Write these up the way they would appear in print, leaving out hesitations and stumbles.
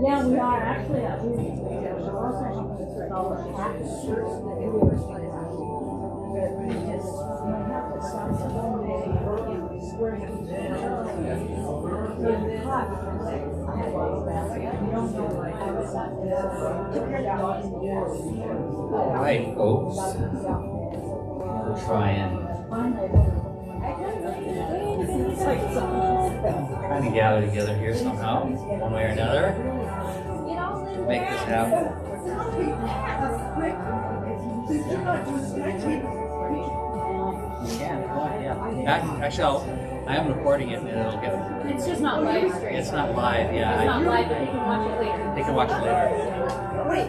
Yeah, we are actually. We're also with all the practice. All right, folks. We'll try and kind of gather together here somehow, one way or another, to make this happen. You can, yeah. Actually, I am recording it and it'll get. It's just not live stream. It's not live, yeah. It's not live, but you can watch it later. They can watch it later. Wait,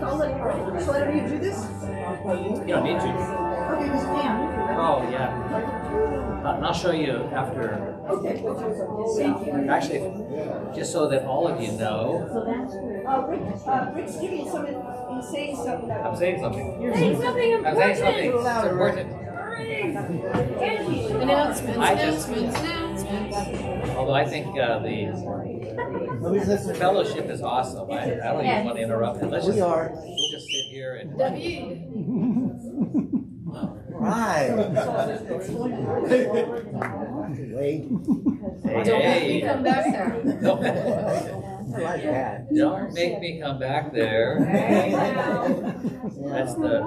so whenever you do this? You don't need to. Okay, just can. Oh, yeah. And I'll show you after. Okay. Actually, just so that all of you know. Rick's giving something, he's saying something. I'm saying something. You're saying something important. I'm saying something. It's important. Announcements. Although I think the fellowship is awesome. I don't even want to interrupt it. We'll just sit here and. Right. Wait. Hey. Come back there. No. I like that. Don't make me come back there. That's the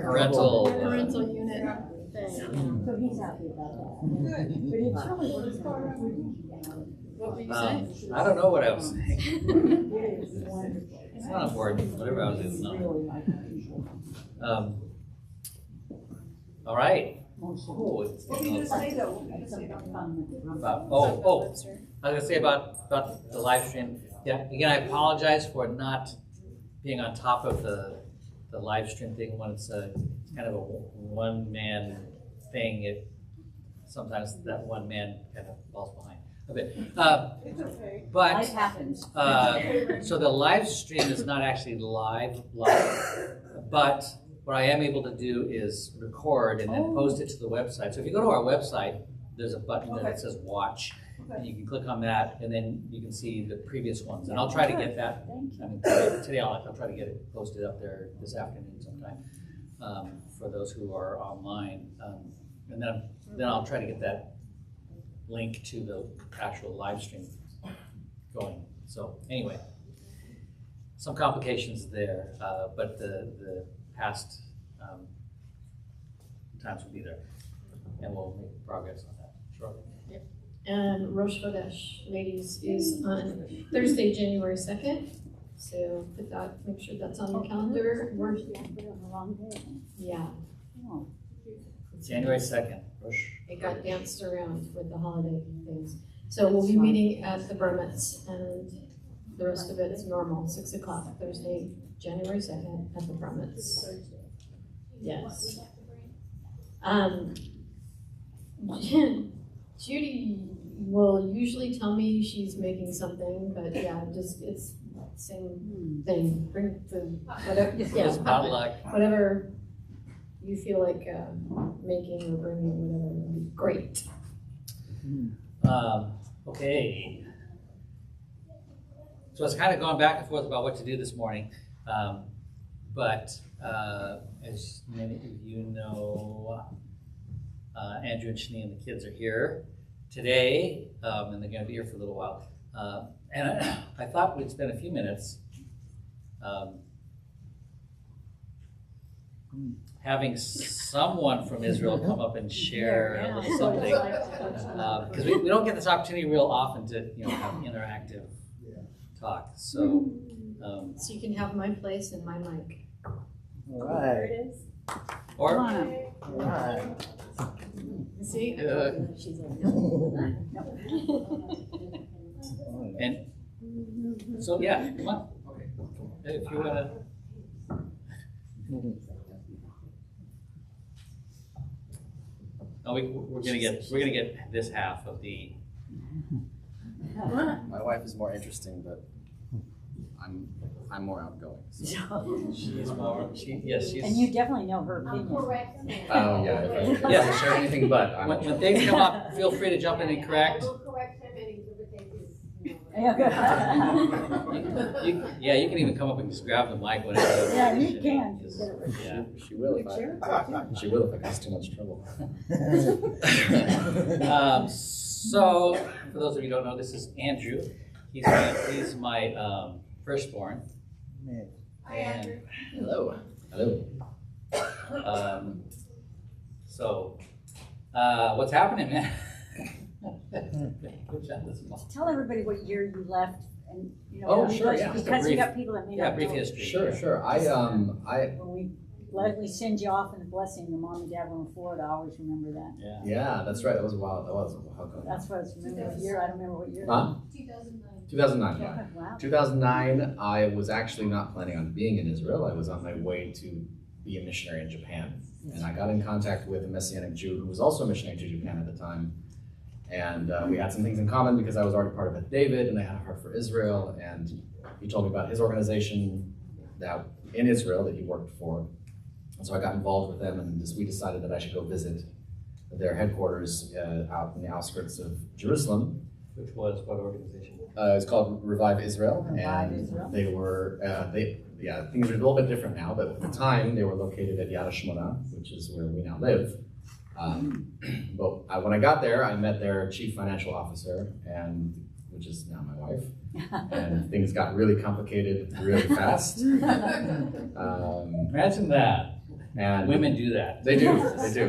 parental. Parental unit thing. So he's happy about that. What were you saying? I don't know what I was saying. It's not important. Whatever I was doing, no. All right. Oh, it's What were you going to say though? about, I was going to say about the live stream. Yeah, again, I apologize for not being on top of the live stream thing when it's kind of a one-man thing. Sometimes that one man kind of falls behind a bit. It's okay. But Life happens. so the live stream is not actually live, but what I am able to do is record and then post it to the website. So if you go to our website, there's a button that says watch. And you can click on that, and then you can see the previous ones. And I'll try to get that. I mean, today I'll try to get it posted up there this afternoon sometime for those who are online. And then I'll try to get that link to the actual live stream going. So anyway, some complications there, but the past times will be there, and we'll make progress on that shortly. Yep. And Rosh Chodesh, ladies, is on Thursday, January 2nd. So make sure that's on the calendar. Yeah. January 2nd. It got danced around with the holiday things. So we'll be meeting at the Burmans, and the rest of it is normal, 6 o'clock, Thursday, January 2nd at the Burmans. Yes. Judy will usually tell me she's making something, but yeah, just it's same thing. Bring food, whatever. Just bad luck. Whatever you feel like making or bringing, whatever would be great. Okay. So it's kind of going back and forth about what to do this morning, but as many of you know, Andrew and Shani and the kids are here today, and they're going to be here for a little while. And I thought we'd spend a few minutes having someone from Israel come up and share a little something, because we don't get this opportunity real often to have interactive talk. So So you can have my place and my mic. All right. or All right. See? and so yeah, come on. If you wanna. Oh, we're gonna get this half of the. My wife is more interesting, but I'm I'm more outgoing. So. She's more, she's. And you definitely know her opinion. Correct. Oh yeah. If I Yeah. share anything but. When things come up, feel free to jump in and correct. We'll correct him and interpretate his. Yeah, you can even come up and just grab the mic whenever. Yeah, you can. Yeah. She will if she will if I cause too much trouble. So, for those of you who don't know, this is Andrew. He's my firstborn. Hi, Andrew. Hello. Hello. So, what's happening, man? Tell everybody what year you left, and you know. Oh, sure, yeah. Because Brief- you got people that may Yeah, not brief know. history. Sure. When we send you off in the blessing, your mom and dad were in Florida. I always remember that. Yeah. Yeah, that's right. That was a while ago. That's what I remember. What year? I don't remember what year. Huh? 2009. 2009. Yeah. Wow. 2009. I was actually not planning on being in Israel. I was on my way to be a missionary in Japan, and I got in contact with a Messianic Jew who was also a missionary to Japan at the time. And we had some things in common because I was already part of Beth David, and I had a heart for Israel. And he told me about his organization that in Israel that he worked for. And so I got involved with them, and we decided that I should go visit their headquarters out in the outskirts of Jerusalem. Which was what organization? It's called Revive Israel, Revive and Israel. they were things are a little bit different now, but at the time they were located at Yad HaShmona, which is where we now live. But when I got there, I met their chief financial officer, which is now my wife, and things got really complicated really fast. Imagine that. And Women do that. They do.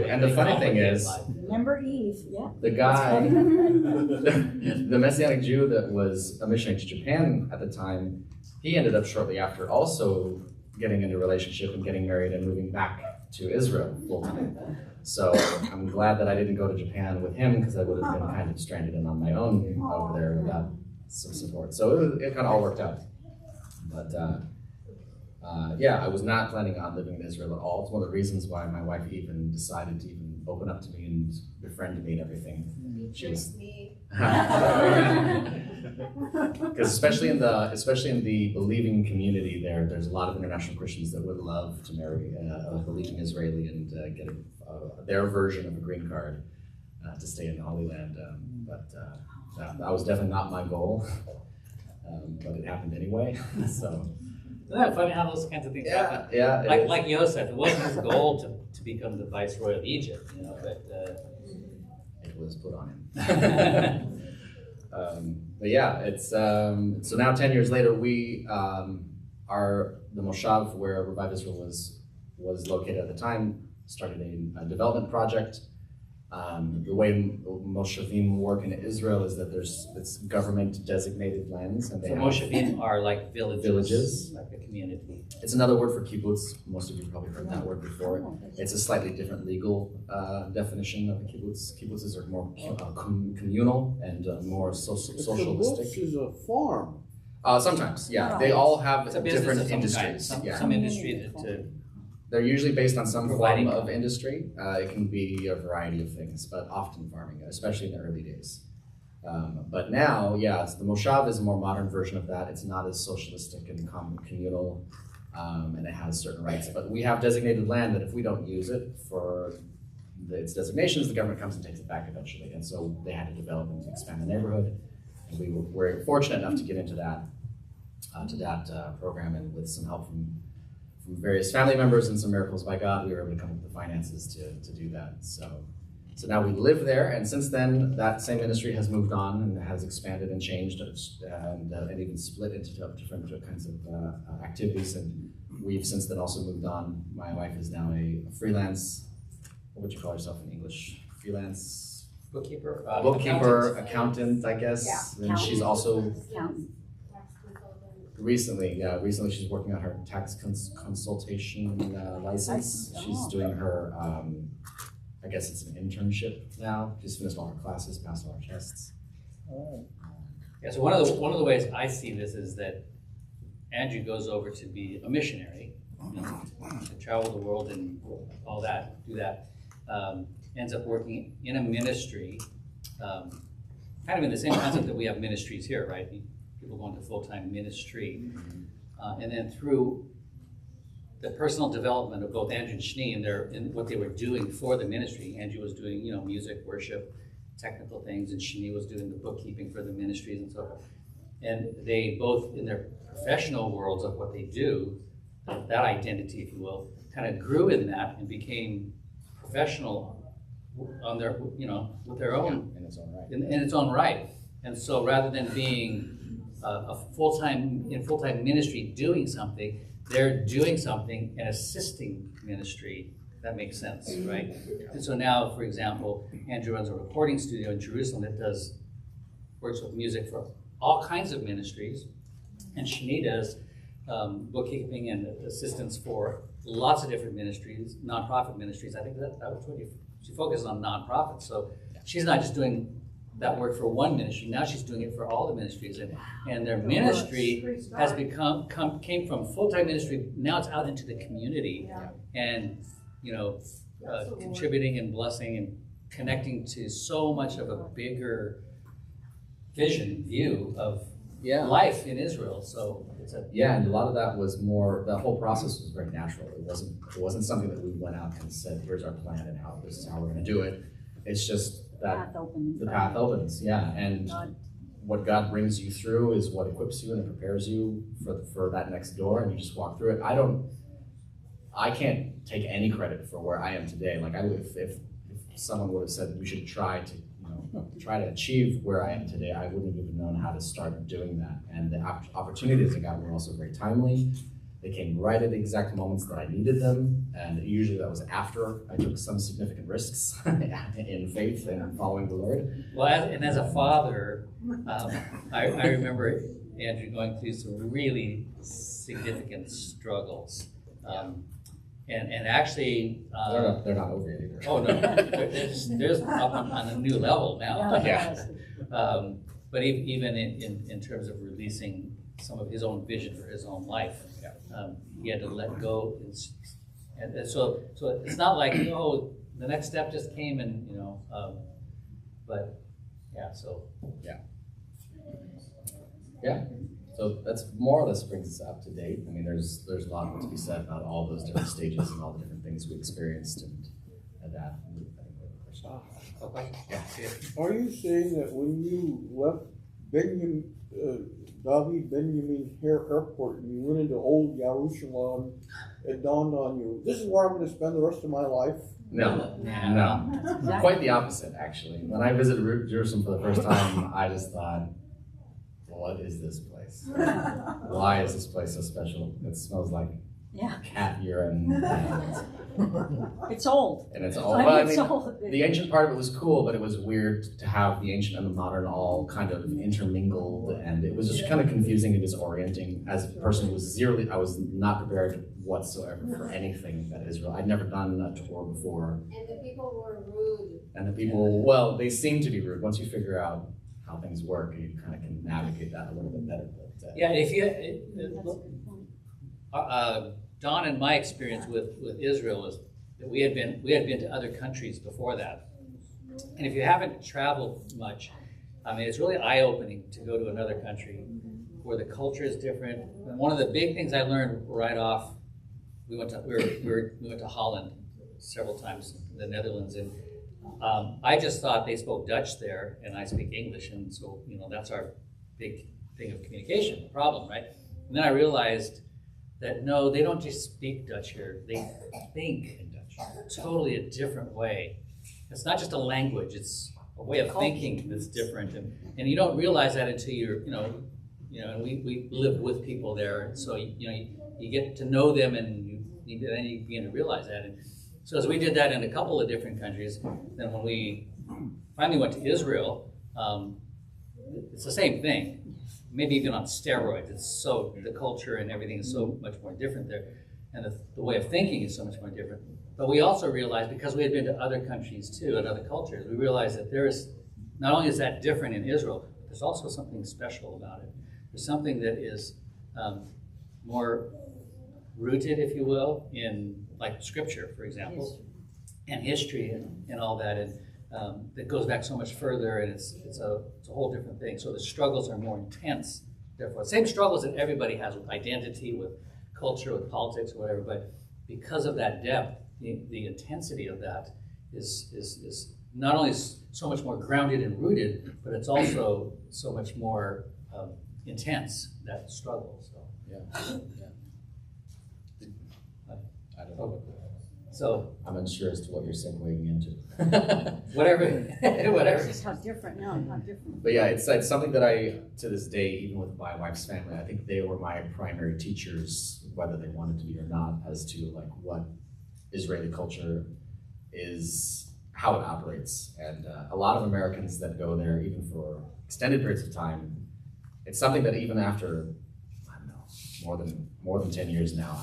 And the funny thing is, Remember Eve? Yeah. the guy, the Messianic Jew that was a missionary to Japan at the time, he ended up shortly after also getting into a relationship and getting married and moving back to Israel full time. So I'm glad that I didn't go to Japan with him, because I would have been kind of stranded and on my own over there without some support. So it kind of all worked out. But I was not planning on living in Israel at all. It's one of the reasons why my wife even decided to even open up to me and befriend me and everything. She was because especially in the believing community there's a lot of international Christians that would love to marry a believing Israeli and get their version of a green card to stay in the Holy Land. But that was definitely not my goal. But it happened anyway. So. Isn't that funny how those kinds of things happen? Yeah. Like Yosef, it wasn't his goal to become the viceroy of Egypt, but it was put on him. But yeah, it's so now 10 years later, we are the Moshav where Revive Israel was located at the time, started a development project. The way Moshavim work in Israel is that it's government designated lands, and they have Moshavim are like villages, like a community. It's another word for kibbutz. Most of you probably heard that word before. It's a slightly different legal definition of a kibbutz. Kibbutzes are more communal and more socialistic. Kibbutz is a farm. Sometimes, yeah. They all have It's a business different of some industries. kind, Yeah. some industry to They're usually based on some Providing- form of industry. It can be a variety of things, but often farming, especially in the early days. But now, the Moshav is a more modern version of that. It's not as socialistic and communal, and it has certain rights. But we have designated land that if we don't use it for its designations, the government comes and takes it back eventually. And so they had to develop and expand the neighborhood. And we were fortunate enough to get into that program, and with some help from various family members and some miracles by God, we were able to come up with the finances to do that. So now we live there, and since then, that same ministry has moved on and has expanded and changed, and even split into different kinds of activities. And we've since then also moved on. My wife is now a freelance. What would you call yourself in English? Freelance bookkeeper, accountant, I guess. Yeah. And she's also Accountant. recently she's working on her tax consultation license. She's doing her, I guess it's an internship now. She's finished all her classes, passed all her tests. Yeah, so one of the ways I see this is that Andrew goes over to be a missionary, to travel the world and all that, do that. Ends up working in a ministry, kind of in the same concept that we have ministries here, right? People going to full-time ministry. and then through the personal development of both Andrew and Shani and what they were doing for the ministry. Andrew was doing, music, worship, technical things, and Shani was doing the bookkeeping for the ministries and so forth. And they both, in their professional worlds of what they do, that identity, if you will, kind of grew in that and became professional on their, with their own, In its own right. in its own right. And so rather than being a full-time ministry doing something, they're doing something and assisting ministry. That makes sense, right? And so now, for example, Andrew runs a recording studio in Jerusalem that works with music for all kinds of ministries, and Shani does bookkeeping and assistance for lots of different ministries, nonprofit ministries. I think that was what she focuses on, nonprofits. So she's not just doing that work for one ministry. Now she's doing it for all the ministries, and their ministry has came from full-time ministry. Now it's out into the community, and contributing and blessing and connecting to so much of a bigger view of life in Israel. So it's and a lot of that was more. The whole process was very natural. It wasn't something that we went out and said, "Here's our plan and this is how we're going to do it." It's just that the path opens, and what God brings you through is what equips you and prepares you for that next door, and you just walk through it. I can't take any credit for where I am today. Like if someone would have said we should try to achieve where I am today, I wouldn't have even known how to start doing that. And the opportunities I got were also very timely. They came right at the exact moments that I needed them, and usually that was after I took some significant risks in faith and following the Lord. Well, and as a father, I remember Andrew going through some really significant struggles, and actually they're not over yet either. Oh no, there's up on a new level now. But even in terms of releasing some of his own vision for his own life, he had to let go, and so it's not like the next step just came and but so. So that's more or less brings us up to date. I mean, there's a lot to be said about all those different stages and all the different things we experienced and that. Are you saying that when you left David Benjamin Airport and you went into Old Jerusalem, it dawned on you, this is where I'm going to spend the rest of my life? No. Quite the opposite, actually. When I visited Jerusalem for the first time, I just thought, what is this place? Why is this place so special? It smells like cat urine. It's old. And it's old. Well, I mean, the ancient part of it was cool, but it was weird to have the ancient and the modern all kind of intermingled, and it was just kind of confusing and disorienting. As a person who I was not prepared whatsoever for anything that Israel. I'd never done a tour before. And the people were rude. And the people, well, they seem to be rude. Once you figure out how things work, you kind of can navigate that a little bit better. But, Don and my experience with Israel is that we had been to other countries before that, and if you haven't traveled much, I mean, it's really eye-opening to go to another country where the culture is different. And one of the big things I learned right off, we went to Holland several times, the Netherlands, and I just thought they spoke Dutch there, and I speak English, and so that's our big thing of communication problem, right? And then I realized that no, they don't just speak Dutch here; they think in Dutch, totally a different way. It's not just a language; it's a way of thinking that's different, and you don't realize that until you're, And we live with people there, and so you get to know them, and then you begin to realize that. And so as we did that in a couple of different countries, then when we finally went to Israel, it's the same thing. Maybe even on steroids. It's so, the culture and everything is so much more different there, and the way of thinking is so much more different. But we also realized, because we had been to other countries too, and other cultures, we realized that there is, not only is that different in Israel, but there's also something special about it. There's something that is more rooted, if you will, in like scripture, for example, and history and all that, and that goes back so much further, and it's a whole different thing. So the struggles are more intense therefore, same struggles that everybody has with identity, with culture, with politics, or whatever, but because of that depth, the intensity of that is not only so much more grounded and rooted, but it's also so much more intense, that struggle. So Yeah. I don't know. So I'm unsure as to what you're segueing into. whatever. It's just how different, no, how different. But yeah, it's something that I, to this day, even with my wife's family, I think they were my primary teachers, whether they wanted to be or not, as to like what Israeli culture is, how it operates. And a lot of Americans that go there, even for extended periods of time, it's something that even after, I don't know, more than 10 years now,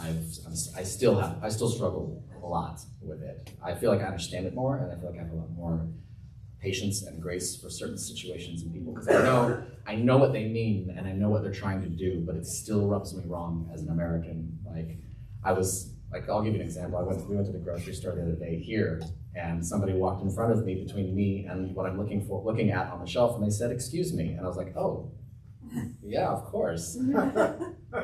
I still struggle a lot with it. I feel like I understand it more, and I feel like I have a lot more patience and grace for certain situations and people, because I know what they mean and I know what they're trying to do, but it still rubs me wrong as an American. Like I'll give you an example. We went to the grocery store the other day here, and somebody walked in front of me between me and what I'm looking at on the shelf, and they said, "Excuse me," and I was like, "Oh, yeah, of course."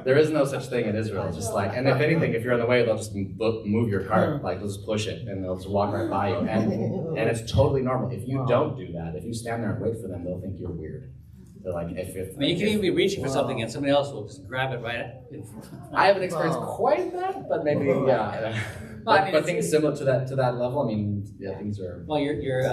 There is no such thing in Israel. Just like, and if anything, if you're in the way, they'll just move your cart, like they'll just push it, and they'll just walk right by you, and it's totally normal. If you don't do that, if you stand there and wait for them, they'll think you're weird. They're like, if I mean, you can even be reaching for something, and somebody else will just grab it right in front. I haven't experienced quite that, but maybe yeah. But things similar to that level. I mean, yeah, things are. Well, you're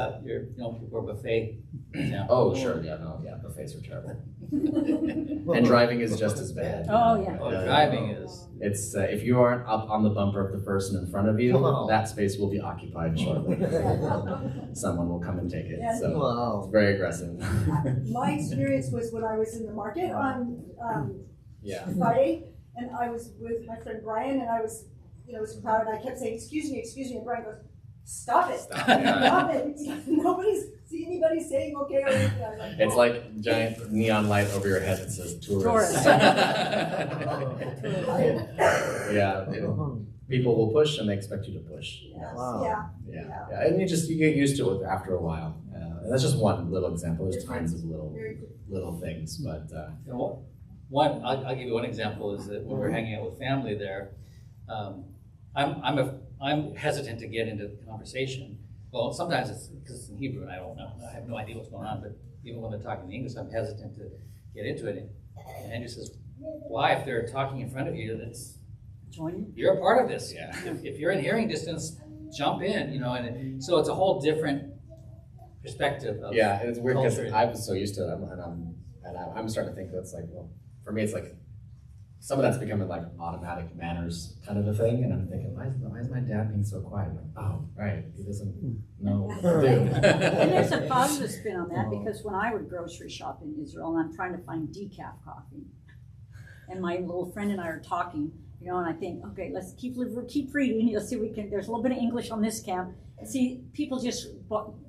for buffet. Yeah. Oh sure, yeah, no, yeah, buffets are terrible, and driving is just as bad. Oh, yeah. Oh, driving is. It's if you aren't up on the bumper of the person in front of you, that space will be occupied shortly. Someone will come and take it. So it's very aggressive. My experience was when I was in the market on Friday, and I was with my friend Brian, and I was, it was crowded, and I kept saying, excuse me, and Brian goes, stop it. Stop it. Nobody's see anybody saying okay or anything. I was like, It's like giant neon light over your head that says tourist. Yeah, people will push and they expect you to push. Yes. Wow. Yeah. And you get used to it after a while. And that's just one little example. There's tons of little things, but I'll give you one example is that when we're hanging out with family there, I'm hesitant to get into the conversation. Well, sometimes it's because it's in Hebrew and I don't know. I have no idea what's going on, but even when they're talking in English, I'm hesitant to get into it. And Andrew says, why? If they're talking in front of you, you're a part of this. Yeah. If you're in hearing distance, jump in, and so it's a whole different perspective of it's weird because culture. I was so used to it, and I'm starting to think that's like, well, for me, it's like some of that's becoming like automatic manners kind of a thing, and I'm thinking, why is my dad being so quiet? I'm like, oh, right, he doesn't know what to do. And there's a positive spin on that, because when I would grocery shop in Israel and I'm trying to find decaf coffee, and my little friend and I are talking, and I think, okay, let's keep reading. Let's see if we can. There's a little bit of English on this camp. See, people just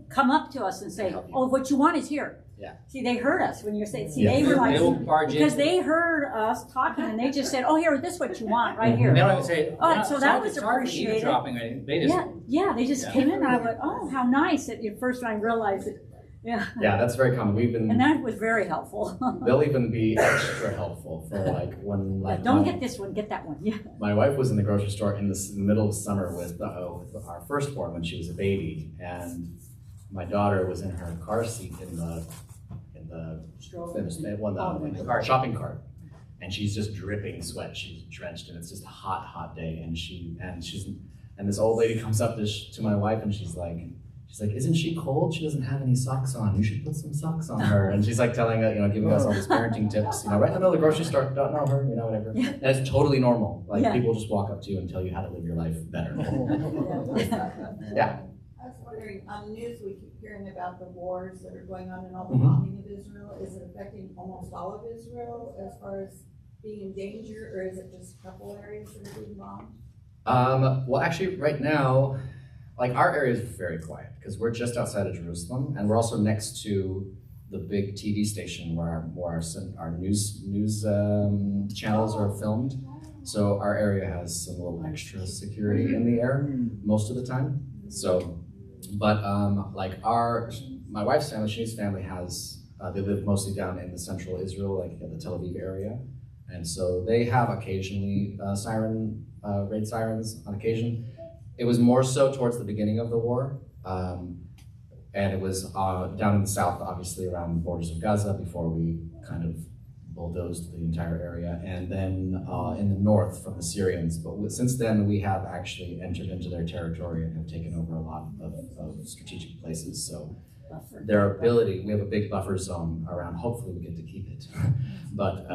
come up to us and say, "Oh, what you want is here." Yeah. See, they heard us when you're saying. See, Yeah. they were like, They will barge because in. they heard us talking, and they just said, "Oh, here, this is what you want right here." They don't even say, So that was it's hard for appreciated. eavesdropping or anything. They just, Yeah, they just came in, and I went, "Oh, how nice!" At first, I realized it. Yeah. Yeah, that's very common. And that was very helpful. They'll even be extra helpful for like when like Don't get this one, get that one. Yeah. my wife was in the grocery store in the middle of summer with our firstborn when she was a baby, and my daughter was in her car seat in the shopping cart, and she's just dripping sweat. She's drenched, and it's just a hot day. And this old lady comes up to my wife, and she's like, "Isn't she cold? She doesn't have any socks on. You should put some socks on her." And she's like telling us, giving us all these parenting tips, right in the middle of the grocery store. Don't know her, whatever. Yeah. And it's totally normal. Like Yeah. people just walk up to you and tell you how to live your life better. Yeah. I was wondering, on the news we keep hearing about the wars that are going on and all the Mhm. bombing of Israel. Is it affecting almost all of Israel as far as being in danger, or is it just a couple areas that are being bombed? Well, actually, right now, like our area is very quiet because we're just outside of Jerusalem, and we're also next to the big TV station where our news channels are filmed. So our area has some little extra security in the air most of the time. So, but like my wife's family, Shani's family has They live mostly down in the central Israel, like in the Tel Aviv area. And so they have occasionally raid sirens on occasion. It was more so towards the beginning of the war. And it was down in the south, obviously around the borders of Gaza before we kind of bulldozed the entire area. And then in the north from the Syrians. But since then, we have actually entered into their territory and have taken over a lot of strategic places. So their ability, we have a big buffer zone around, hopefully we get to keep it. But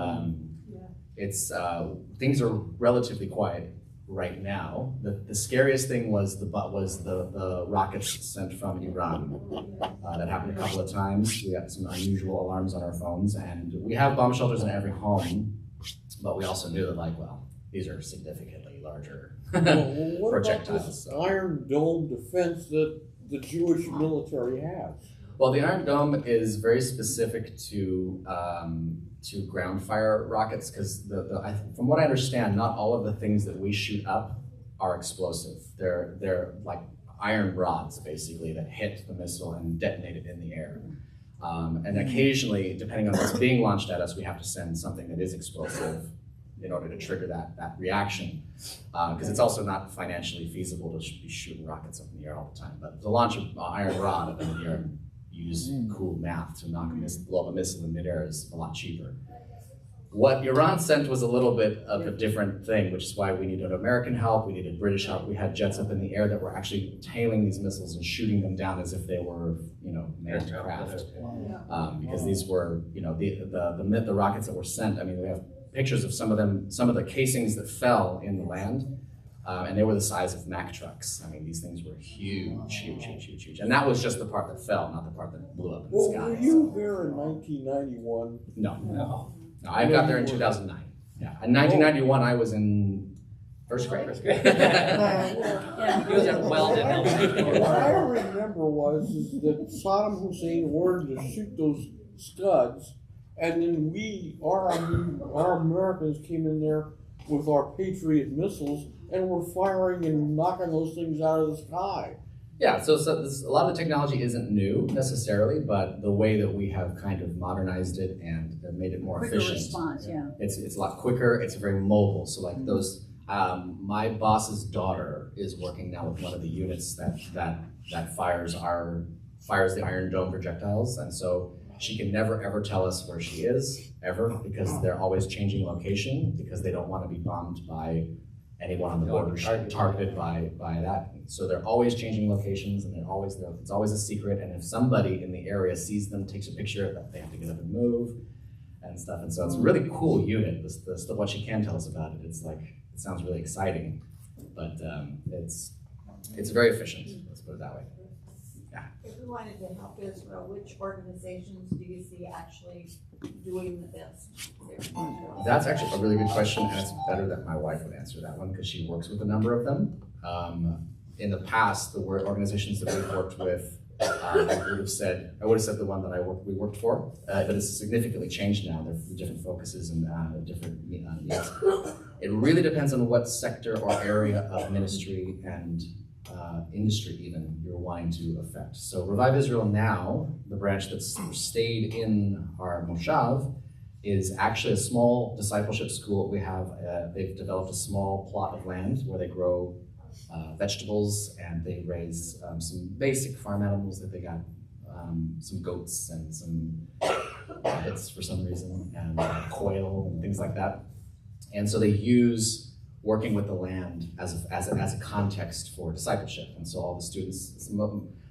it's things are relatively quiet right now. The scariest thing was the rockets sent from Iran. That happened a couple of times. We got some unusual alarms on our phones, and we have bomb shelters in every home, but we also knew that, like, well, these are significantly larger What projectiles. about this Iron Dome defense that the Jewish military has? Well, the Iron Dome is very specific to ground fire rockets, because from what I understand, not all of the things that we shoot up are explosive. They're like iron rods, basically, that hit the missile and detonate it in the air. And occasionally, depending on what's being launched at us, we have to send something that is explosive in order to trigger that reaction. Because it's also not financially feasible to be shooting rockets up in the air all the time. But to launch an iron rod up in the air, use cool math to blow up a missile in midair is a lot cheaper. What Iran sent was a little bit of a different thing, which is why we needed American help, we needed British help. We had jets up in the air that were actually tailing these missiles and shooting them down as if they were, manned craft. Because these were, the rockets that were sent. I mean, we have pictures of some of the casings that fell in the land. And they were the size of Mack trucks. I mean, these things were huge. And that was just the part that fell, not the part that blew up in the sky. Were you there in 1991? No, I got there in 2009. Yeah, in 1991, I was in first grade. He was at Weldon. What I remember was that Saddam Hussein ordered to shoot those Scuds, and then our Americans came in there with our Patriot missiles, and we're firing and knocking those things out of the sky. Yeah, so a lot of the technology isn't new necessarily, but the way that we have kind of modernized it and made it more Quicker efficient. response, yeah. It's a lot quicker. It's very mobile. So like those, my boss's daughter is working now with one of the units that fires the Iron Dome projectiles, and so she can never ever tell us where she is ever, because they're always changing location because they don't want to be bombed by anyone on the border, targeted by that. So they're always changing locations, and it's always a secret. And if somebody in the area sees them, takes a picture, they have to get up and move and stuff. And so it's a really cool unit. What she can tell us about it, it sounds really exciting, but it's very efficient. Let's put it that way. Yeah. If we wanted to help Israel, which organizations do you see actually doing the best? That's actually a really good question, and it's better that my wife would answer that one because she works with a number of them. In the past, the organizations that we've worked with, I would have said the one that we worked for, but it's significantly changed now. There are different focuses and different needs. It really depends on what sector or area of ministry and industry even you're wanting to affect. So Revive Israel now, the branch that's stayed in our Moshav, is actually a small discipleship school. We have, they've developed a small plot of land where they grow vegetables, and they raise some basic farm animals that they got, some goats and some rabbits for some reason, and quail and things like that. And so they use working with the land as a context for discipleship. And so all the students,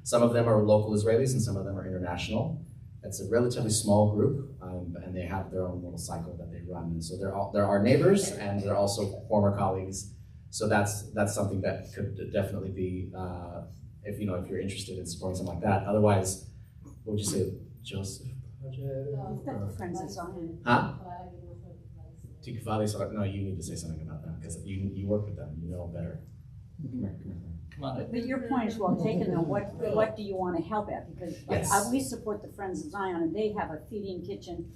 some of them are local Israelis and some of them are international. It's a relatively small group, and they have their own little cycle that they run. And so they're our neighbors, and they're also former colleagues. So that's something that could definitely be, if you're interested in supporting something like that. Otherwise, what would you say, Joseph Project? Friends of Zion. Huh? No, you need to say something about that because you work with them. You know better. Come on. But your point is well taken. Though, what do you want to help at? Because we support the Friends of Zion, and they have a feeding kitchen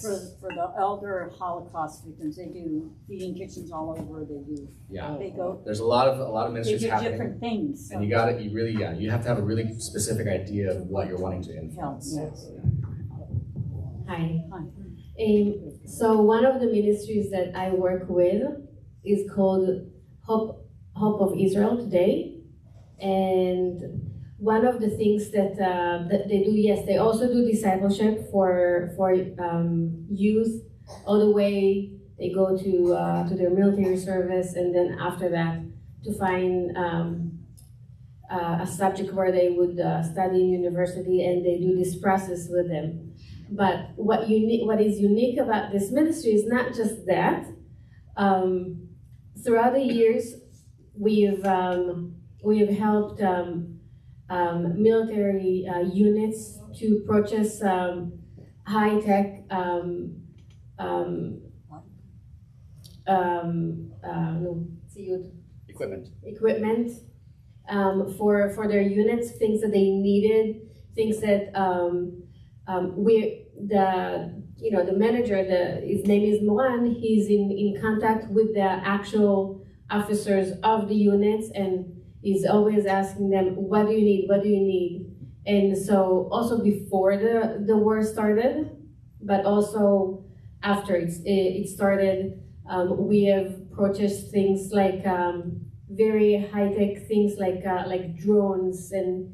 for the elder Holocaust victims. They do feeding kitchens all over. They do. Yeah. They go. There's a lot of ministries they do happening. Different things. So. And you have to have a really specific idea of what you're wanting to influence. Help. Yes. Hi. So one of the ministries that I work with is called Hope of Israel Today, and one of the things that they do, yes, they also do discipleship for youth all the way. They go to their military service, and then after that to find a subject where they would study in university, and they do this process with them. But what is unique about this ministry is not just that. Throughout the years, we've helped military units to purchase high-tech equipment for their units, things that they needed, things that the manager, his name is Moran, he's in contact with the actual officers of the units, and he's always asking them, what do you need, what do you need? And so also before the war started, but also after it started, we have purchased things like very high-tech things like drones and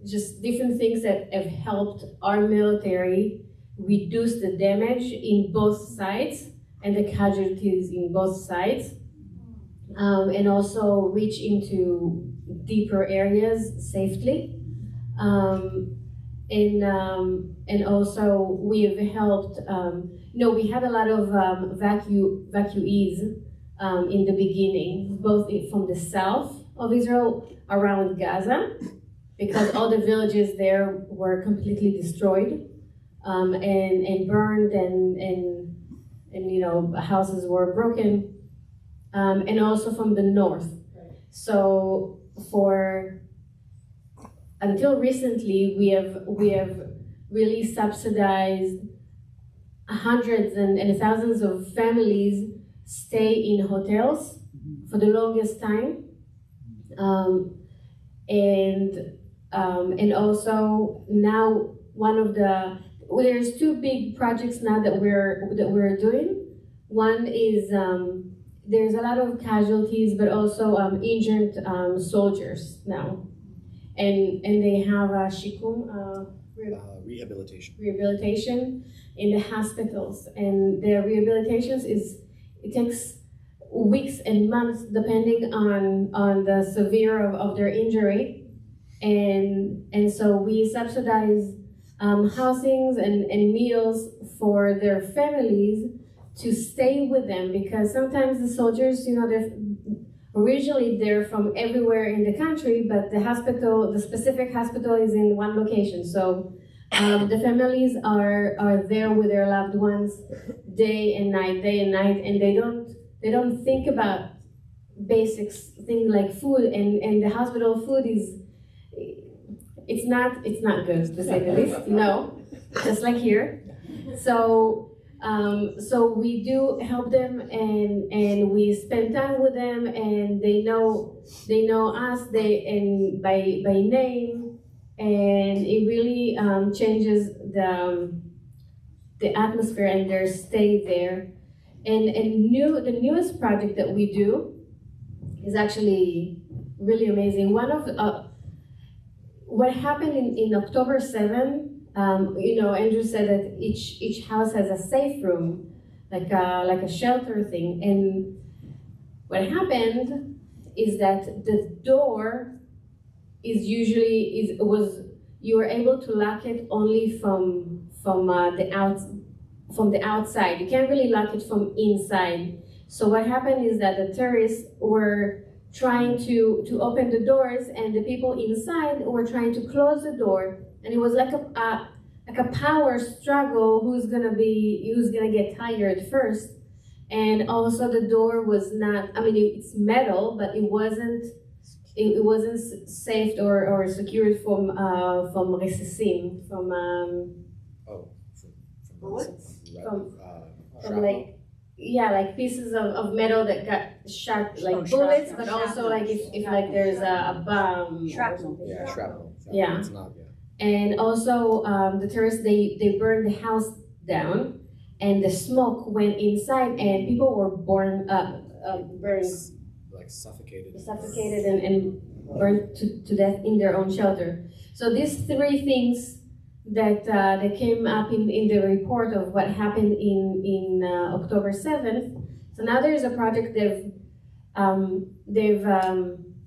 just different things that have helped our military reduce the damage in both sides and the casualties in both sides, and also reach into deeper areas safely. And also we have helped, we had a lot of evacuees in the beginning, both from the south of Israel around Gaza, because all the villages there were completely destroyed and burned, and houses were broken, and also from the north. So until recently, we have really subsidized hundreds and thousands of families stay in hotels for the longest time, and also now there's two big projects now that we're doing. One is there's a lot of casualties, but also injured soldiers now, and they have a shikum rehabilitation in the hospitals, and their rehabilitations it takes weeks and months depending on the severe of their injury, and so we subsidize housings and meals for their families to stay with them, because sometimes the soldiers, they're from everywhere in the country, but the specific hospital is in one location. So the families are there with their loved ones day and night, and they don't think about basics, things like food, and the hospital food it's not good, to say the least. No, just like here. So we do help them, and we spend time with them, and they know us, and by name, and it really changes the atmosphere and their stay there. And the newest project that we do is actually really amazing. One of what happened in October 7. Andrew said that each house has a safe room, like a shelter thing. And what happened is that the door you were able to lock it only from the outside. You can't really lock it from inside. So what happened is that the terrorists were trying to open the doors, and the people inside were trying to close the door. And it was like a power struggle. Who's gonna get tired first? And also the door was not. It's metal, but it wasn't saved or secured from resisim, from like pieces of metal that got shot, like bullets, but also like if there's a bomb. Shrapnel. Yeah, shrapnel. Yeah. It's not, And also the terrorists, they burned the house down, and the smoke went inside, and people were burned, like suffocated and burned to death in their own shelter. So these three things that came up in the report of what happened in October 7th. So now there's a project they've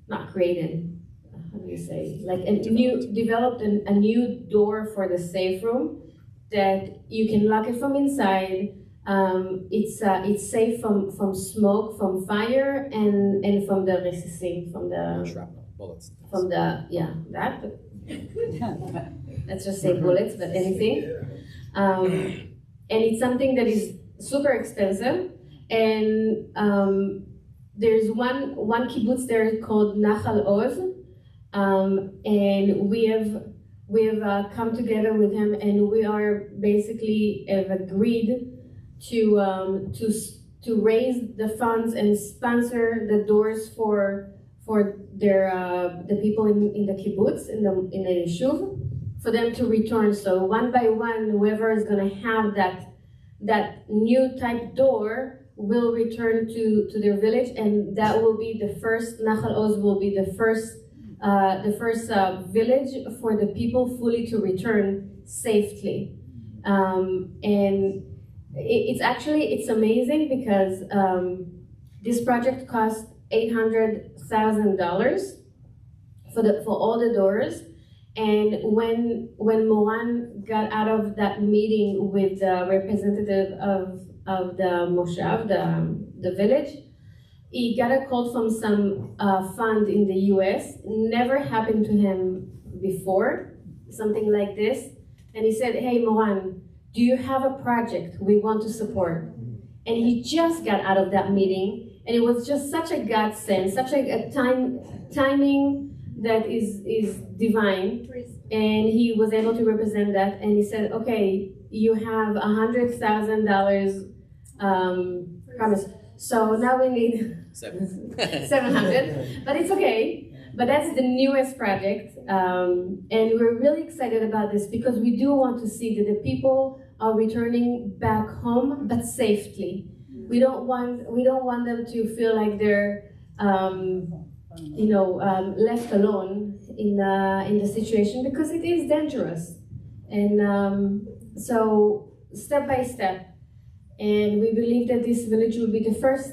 not created, how do you say, like developed a new door for the safe room that you can lock it from inside. It's safe from smoke, from fire, and from the resisting, from the shrapnel, bullets. From the that. Let's just say bullets, but anything. And it's something that is super expensive. And there's one kibbutz there called Nachal Oz, and we have come together with him, and we are basically have agreed to raise the funds and sponsor the doors for their the people in the kibbutz, in the yeshuv, for them to return. So one by one, whoever is going to have that new type door will return to their village, and that will be the first. Nachal Oz will be the first village for the people fully to return safely. And it's amazing because this project cost $800,000 for all the doors. And when Moran got out of that meeting with the representative of the Moshav, the village, he got a call from some fund in the US. Never happened to him before, something like this. And he said, "Hey Moran, do you have a project we want to support?" And he just got out of that meeting, and it was just such a godsend, such a timing that is divine. And he was able to represent that, and he said, "Okay, you have $100,000 promise. So now we need 700, but it's okay." But that's the newest project, and we're really excited about this because we do want to see that the people are returning back home, but safely. We don't want them to feel like they're left alone in the situation, because it is dangerous. And so step by step, and we believe that this village will be the first,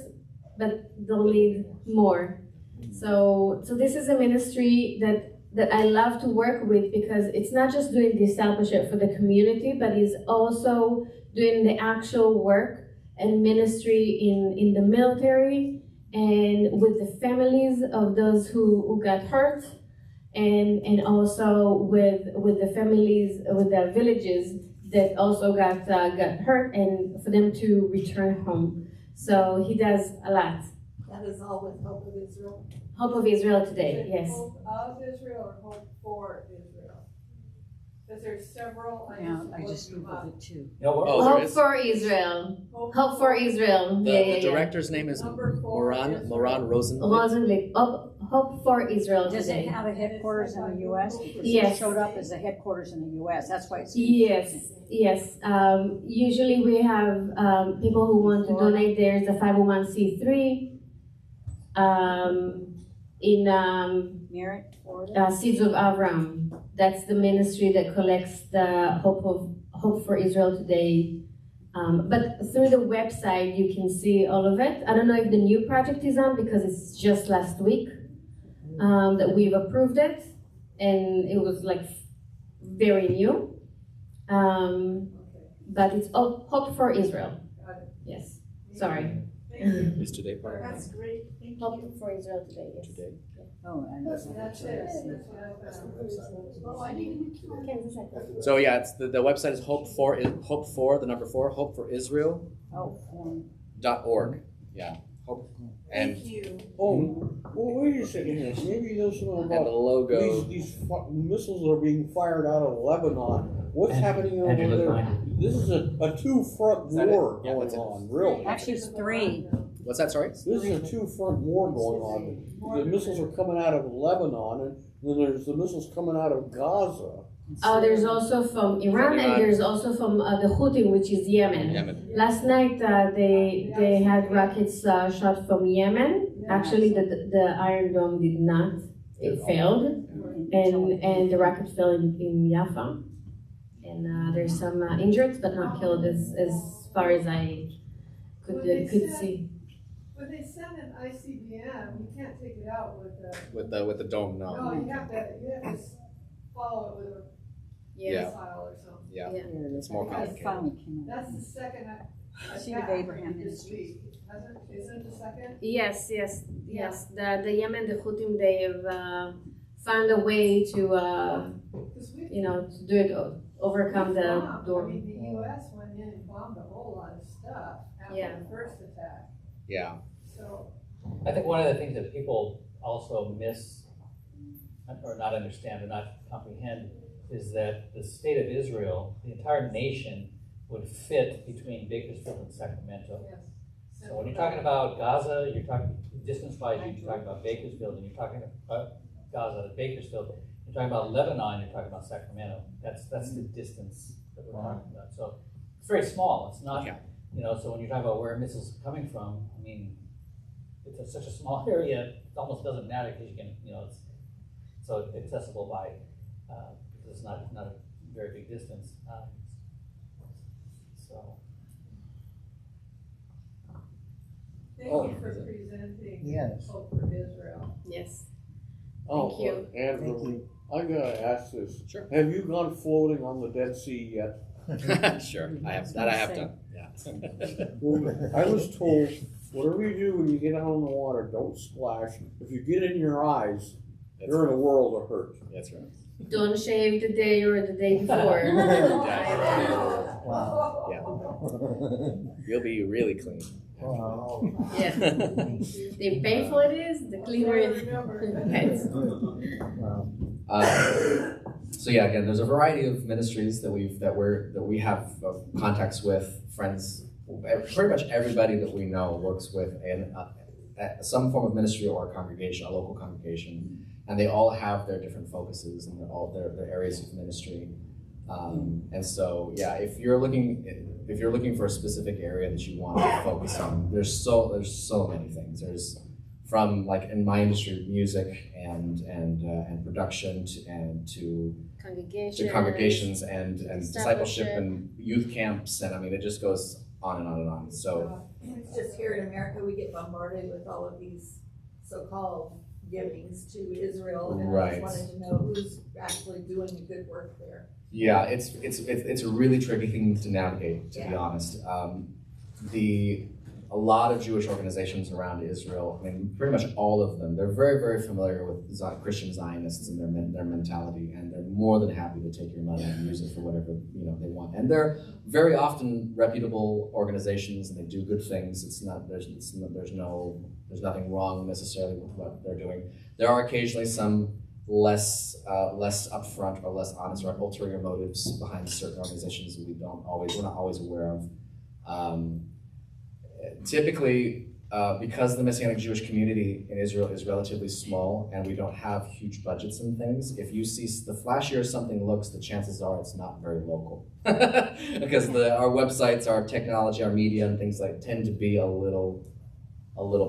but they'll need more. So this is a ministry that I love to work with, because it's not just doing discipleship for the community, but is also doing the actual work and ministry in the military and with the families of those who got hurt, and also with the families, with the villages that also got hurt, and for them to return home. So he does a lot. That is all with Hope of Israel. Hope of Israel today, yes. Hope of Israel or Hope for Israel? Because there's several. I just Googled it too. Hope for Israel. Hope for Israel. The director's name is Moran Rosenblit. Hope for Israel Does today. it have a headquarters in the U.S.? Because Yes. it showed up as a headquarters in the U.S. That's why it's Yes. Usually we have people who want to donate. There's a 501c3 in Merritt, Florida. Seeds of Avram. That's the ministry that collects the Hope for Israel today. But through the website, you can see all of it. I don't know if the new project is on, because it's just last week that we've approved it, and it was like very new. But it's Hope for Israel. Yes. Sorry. Is today part? That's great. Thank you. Hope for Israel today. Yes. Today. Oh, and That's it. That's what I need. So yeah, it's the website is hope for the number 4 hope for Israel .org. Yeah. Hope and Thank you. Oh, well, wait a second here. Maybe you know something and the about logo. these missiles are being fired out of Lebanon. What's happening over there? This is a two-front Is that it? war Yeah, going that's it. on, really. actually it's 3. What's that? Sorry. This is a two-front war going on. The missiles are coming out of Lebanon, and then there's the missiles coming out of Gaza. There's also from Iran, and there's also from the Houthi, which is Yemen. Last night they had rockets shot from Yemen. Actually, the Iron Dome did not. It failed, and the rocket fell in Jaffa. And there's some injured, but not killed, as far as I could see. When they send an ICBM, you can't take it out with the dome. No. No, you have to follow it with a missile or something. Yeah. It's more complicated. That's the second. Seed of Abraham this week. Isn't it the second? Yes. The Yemen, the Houthim, they have found a way to to do it, overcome the door. I mean, the U.S. went in and bombed a whole lot of stuff after the first attack. Yeah. So I think one of the things that people also miss or not understand or not comprehend is that the state of Israel, the entire nation, would fit between Bakersfield and Sacramento. yes. So when you're talking about Gaza, you're talking distance-wise, you're talking about Bakersfield, and you're talking about Gaza, Bakersfield. You're talking about Lebanon, you're talking about Sacramento. That's the distance that we're talking about. So it's very small. It's not, so when you're talking about where missiles are coming from, I mean, it's such a small area, it almost doesn't matter because you can, it's so accessible by, because it's not a very big distance. Thank you for presenting Hope for Israel. Yes. Oh, Thank you. Andrew, Thank you. I gotta ask this. Sure. Have you gone floating on the Dead Sea yet? Sure. I have done. Yeah. Well, I was told, whatever you do when you get out in the water, don't splash. If you get in your eyes, you're in a world of hurt. That's right. Don't shave the day or the day before. Wow. Yeah. You'll be really clean. Wow. Yes. The painful it is, the cleaner it is. So yeah, again, there's a variety of ministries that we have contacts with, friends. Pretty much everybody that we know works with some form of ministry or a congregation, a local congregation, and they all have their different focuses and all their areas of ministry. And so, yeah, if you're looking for a specific area that you want to focus on, there's so many things. There's from, like, in my industry, music and production to congregations and discipleship and youth camps, and I mean, it just goes on and on and on. So It's just here in America we get bombarded with all of these so-called givings to Israel, and I just wanted to know who's actually doing the good work there. yeah, it's a really tricky thing to navigate, to be honest. A lot of Jewish organizations around Israel, I mean, pretty much all of them, they're very, very familiar with Christian Zionists and their mentality, and they're more than happy to take your money and use it for whatever they want. And they're very often reputable organizations, and they do good things. There's nothing wrong necessarily with what they're doing. There are occasionally some less upfront or less honest or ulterior motives behind certain organizations that we're not always aware of. Typically, because the Messianic Jewish community in Israel is relatively small and we don't have huge budgets and things, if you see the flashier something looks, the chances are it's not very local. Because our websites, our technology, our media and things tend to be a little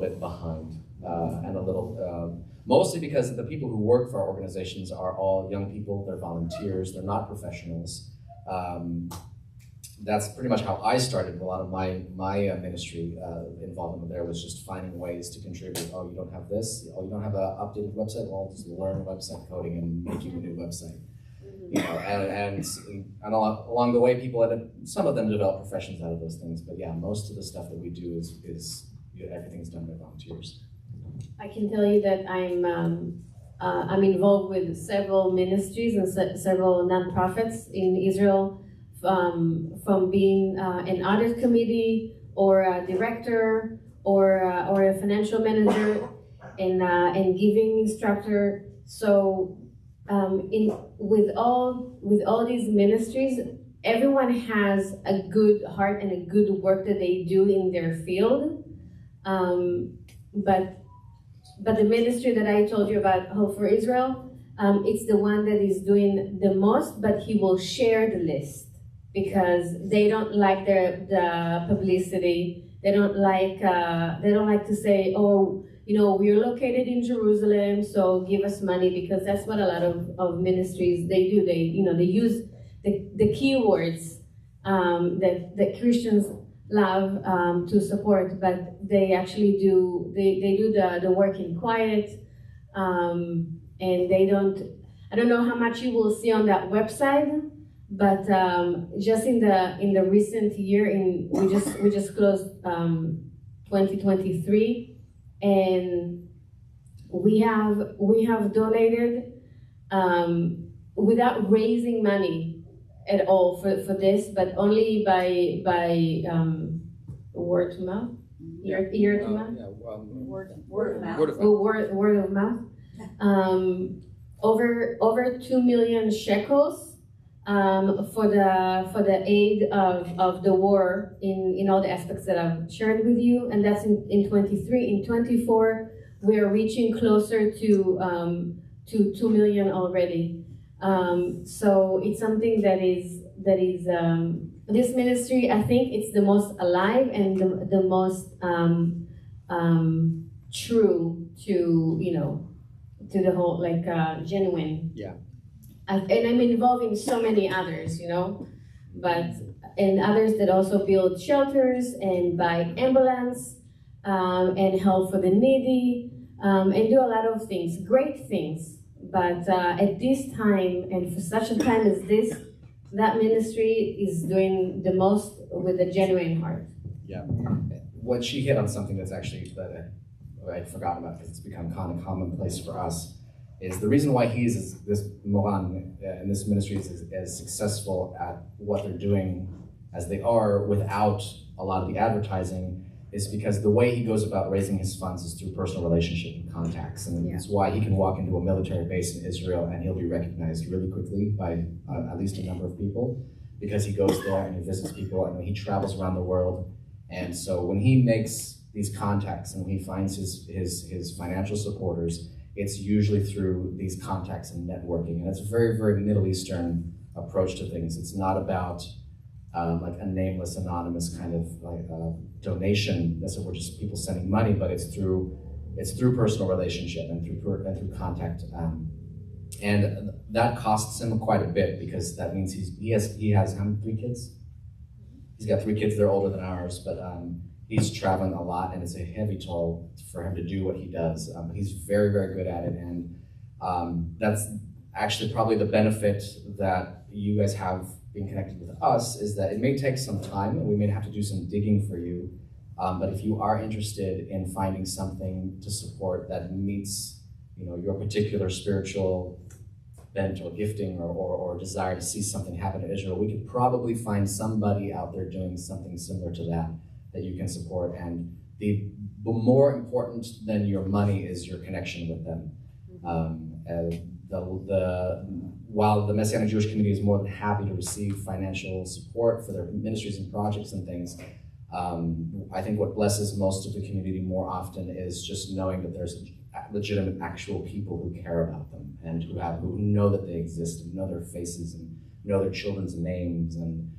bit behind, and a little, mostly because the people who work for our organizations are all young people, they're volunteers, they're not professionals. That's pretty much how I started. A lot of my ministry involvement there was just finding ways to contribute. Oh, you don't have this? Oh, you don't have an updated website? Well, just learn website coding and make you a new website. And along the way, some of them develop professions out of those things. But yeah, most of the stuff that we do is everything's done by volunteers. I can tell you that I'm involved with several ministries and several nonprofits in Israel. From being an audit committee or a director or a financial manager and giving instructor. So with all these ministries, everyone has a good heart and a good work that they do in their field. But the ministry that I told you about, Hope for Israel, it's the one that is doing the most, but he will share the list because they don't like the publicity. They don't like to say, oh, you know, we're located in Jerusalem, so give us money, because that's what a lot of ministries they do. They use the keywords that Christians love to support, but they actually do the work in quiet, and they don't. I don't know how much you will see on that website, but just in the recent year, we just closed 2023. And we have donated without raising money at all for this, but only by word to mouth, ear to mouth, Word of mouth. word of mouth. Over 2 million shekels for the aid of the war in all the aspects that I've shared with you, and that's in 23. In 24, we are reaching closer to 2 million already. So it's something that is this ministry. I think it's the most alive and the most true to the whole, genuine. Yeah. And I'm involved in so many others, and others that also build shelters and buy ambulance and help for the needy and do a lot of things, great things. But at this time and for such a time as this, that ministry is doing the most with a genuine heart. Yeah. What she hit on something that's actually that I'd forgotten about because it's become kind of commonplace for us. Is the reason why this Moran and this ministry is as successful at what they're doing as they are without a lot of the advertising is because the way he goes about raising his funds is through personal relationship and contacts, and it's why he can walk into a military base in Israel and he'll be recognized really quickly by at least a number of people because he goes there and he visits people and he travels around the world, and so when he makes these contacts and when he finds his financial supporters, it's usually through these contacts and networking. And it's a very, very Middle Eastern approach to things. It's not about like a nameless, anonymous kind of donation. That's we're just people sending money, but it's through personal relationship and through contact. And that costs him quite a bit because that means he has how many, 3 kids? He's got 3 kids, they're older than ours, but he's traveling a lot, and it's a heavy toll for him to do what he does. But he's very, very good at it, and that's actually probably the benefit that you guys have being connected with us, is that it may take some time, and we may have to do some digging for you, but if you are interested in finding something to support that meets your particular spiritual bent or gifting or desire to see something happen in Israel, we could probably find somebody out there doing something similar to that you can support. And the more important than your money is your connection with them. While the Messianic Jewish community is more than happy to receive financial support for their ministries and projects and things, I think what blesses most of the community more often is just knowing that there's legitimate, actual people who care about them and who know that they exist and know their faces and know their children's names and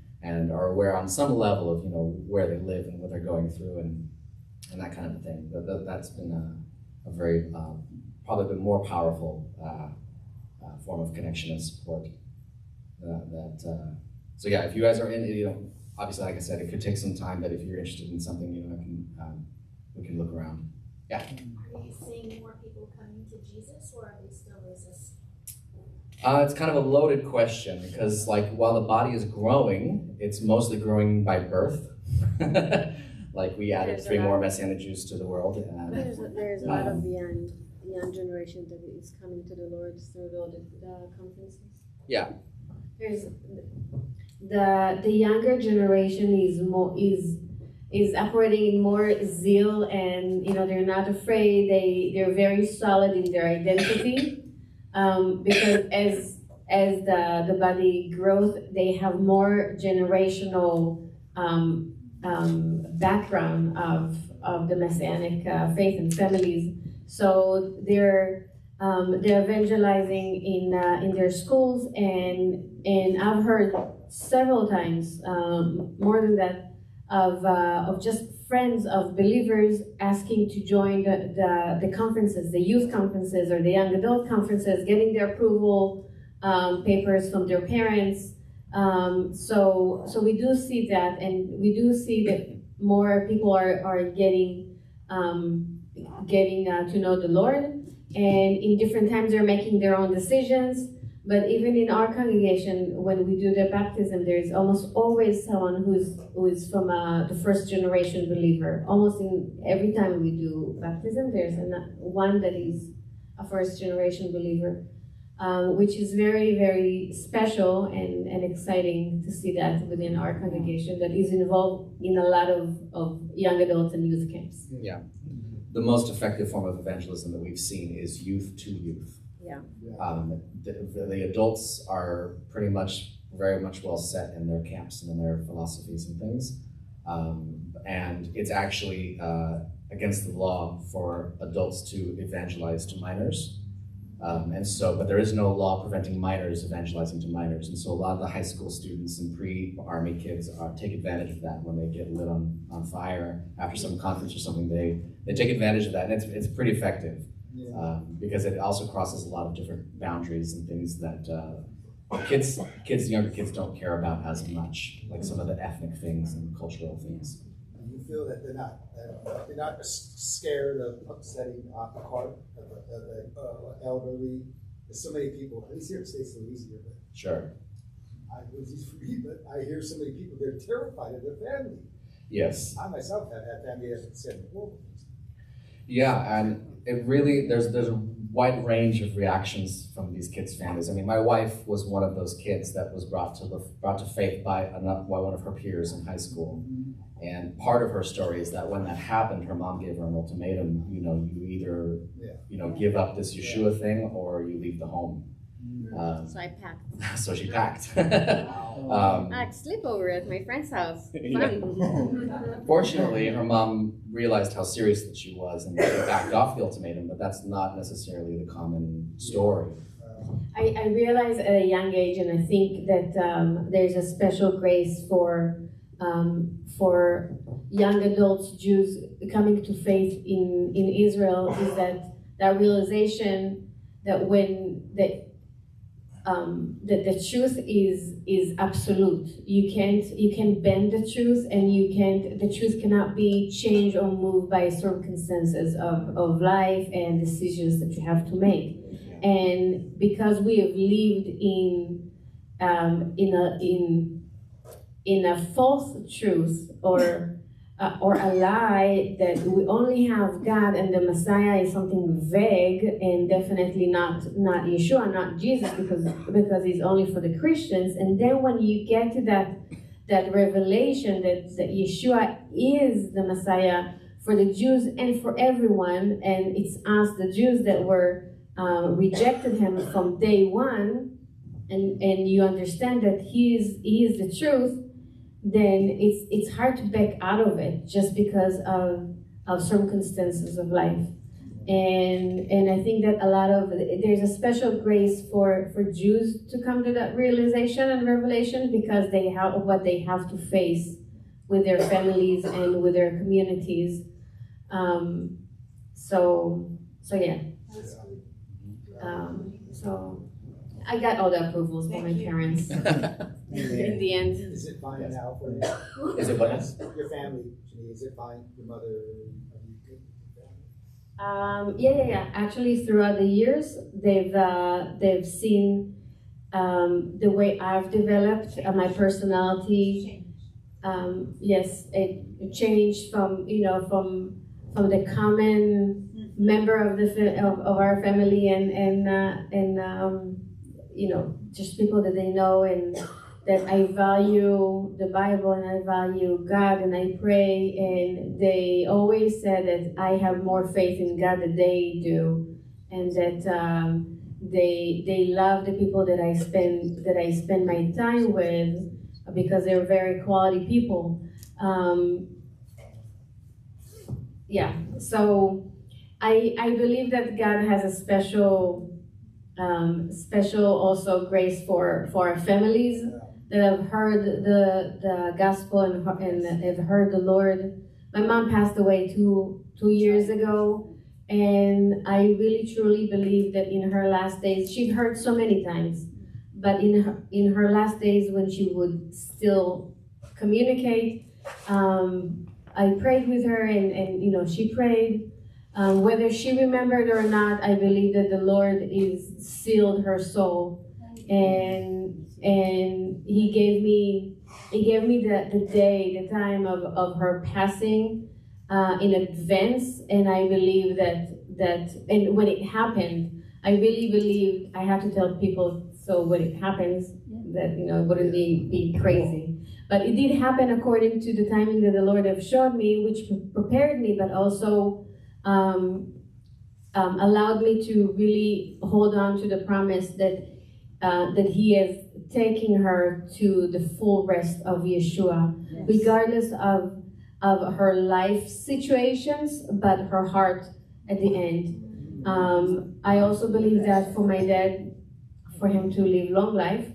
are aware on some level of where they live and what they're going through and that kind of thing. That's been a very probably been more powerful form of connection and support. So yeah, if you guys are in, obviously, like I said, it could take some time, but if you're interested in something, we can look around. Yeah. Are you seeing more people coming to Jesus, or are they still resistant? It's kind of a loaded question because, while the body is growing, it's mostly growing by birth. We added 3 more Messianic Jews to the world. There's a lot of young generation that is coming to the Lord through all the conferences. Yeah. There's the younger generation is operating in more zeal, and they're not afraid. They're very solid in their identity. Because as the body grows, they have more generational background of the Messianic faith and families. So they're they're evangelizing in their schools, and I've heard several times, more than that, of just friends of believers asking to join the conferences, the youth conferences or the young adult conferences, getting their approval papers from their parents. So we do see that, and we do see that more people are getting to know the Lord, and in different times they're making their own decisions. But even in our congregation, when we do the baptism, there's almost always someone who is from the first generation believer. Almost in every time we do baptism, there's one that is a first generation believer, which is very, very special and exciting to see that within our congregation that is involved in a lot of young adults and youth camps. Yeah. The most effective form of evangelism that we've seen is youth to youth. Yeah. The adults are pretty much very much well set in their camps and in their philosophies and things. And it's actually against the law for adults to evangelize to minors. But there is no law preventing minors evangelizing to minors. And so a lot of the high school students and pre-army kids take advantage of that when they get lit on fire after some conference or something. They take advantage of that, and it's pretty effective. Because it also crosses a lot of different boundaries and things that younger kids don't care about as much, like some of the ethnic things and cultural things. And you feel that they're not scared of upsetting the cart of the elderly. There's so many people, at least here in the States, it's a little easier, but sure. But I hear so many people, they're terrified of their family. Yes. I myself have had family that have said horrible things. Yeah, and it really, there's a wide range of reactions from these kids' families. I mean, my wife was one of those kids that was brought to faith by one of her peers in high school. And part of her story is that when that happened, her mom gave her an ultimatum. You either give up this Yeshua thing or you leave the home. So I packed. So she packed. I had sleepover at my friend's house. Fun. Fortunately, her mom realized how serious that she was and she backed off the ultimatum, but that's not necessarily the common story. I realized at a young age, and I think that there's a special grace for young adults, Jews coming to faith in Israel, is that realization that when that the truth is absolute. You can't bend the truth, and the truth cannot be changed or moved by circumstances of life and decisions that you have to make. And because we have lived in a false truth or a lie that we only have God and the Messiah is something vague and definitely not Yeshua, not Jesus, because he's only for the Christians. And then when you get to that revelation that Yeshua is the Messiah for the Jews and for everyone, and it's us, the Jews, that were rejected him from day one, and you understand that he is the truth, then it's hard to back out of it just because of circumstances of life. And I think that there's a special grace for Jews to come to that realization and revelation, because they have what they have to face with their families and with their communities. So yeah. So I got all the approvals from my parents. In the end. Is it fine now for you? Is it what? Your family, is it fine? Your mother, are you good with Yeah. Actually, throughout the years, they've seen the way I've developed my personality. Yes, it changed from the common member of our family and just people that they know, and that I value the Bible and I value God and I pray, and they always said that I have more faith in God than they do, and that they love the people that I spend my time with, because they're very quality people. So I believe that God has a special also grace for our families that have heard the gospel and have heard the Lord. My mom passed away two years ago, and I really truly believe that in her last days, she'd heard so many times, but in her last days when she would still communicate, I prayed with her, and she prayed. Whether she remembered or not, I believe that the Lord is sealed her soul, and He gave me the time of her passing in advance, and I believe that and when it happened, I really believe I have to tell people. So when it happens, that wouldn't be crazy. But it did happen according to the timing that the Lord have showed me, which prepared me, but also allowed me to really hold on to the promise that He is taking her to the full rest of Yeshua, regardless of her life situations, but her heart at the end. I also believe that for my dad, for him to live long life,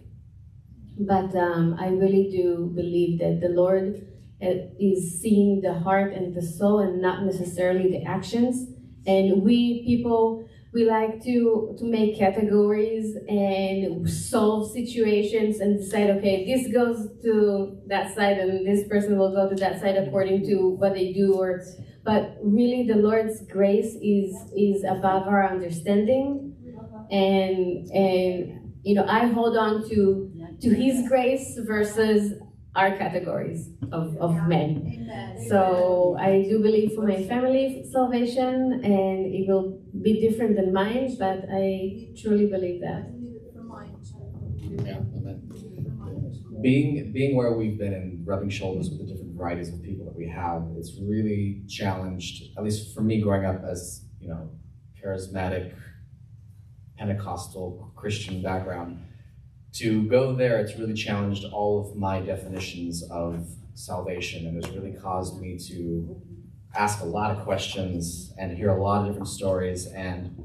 but I really do believe that the Lord is seeing the heart and the soul and not necessarily the actions. And we people, we like to make categories and solve situations and decide, okay, this goes to that side and this person will go to that side according to what they do. But really the Lord's grace is above our understanding, and I hold on to His grace versus our categories of men. Amen. So I do believe for my family salvation, and it will be different than mine, but I truly believe that. Yeah, amen. Being where we've been and rubbing shoulders with the different varieties of people that we have, it's really challenged, at least for me growing up as, charismatic, Pentecostal, Christian background. To go there, it's really challenged all of my definitions of salvation, and it's really caused me to ask a lot of questions and hear a lot of different stories. And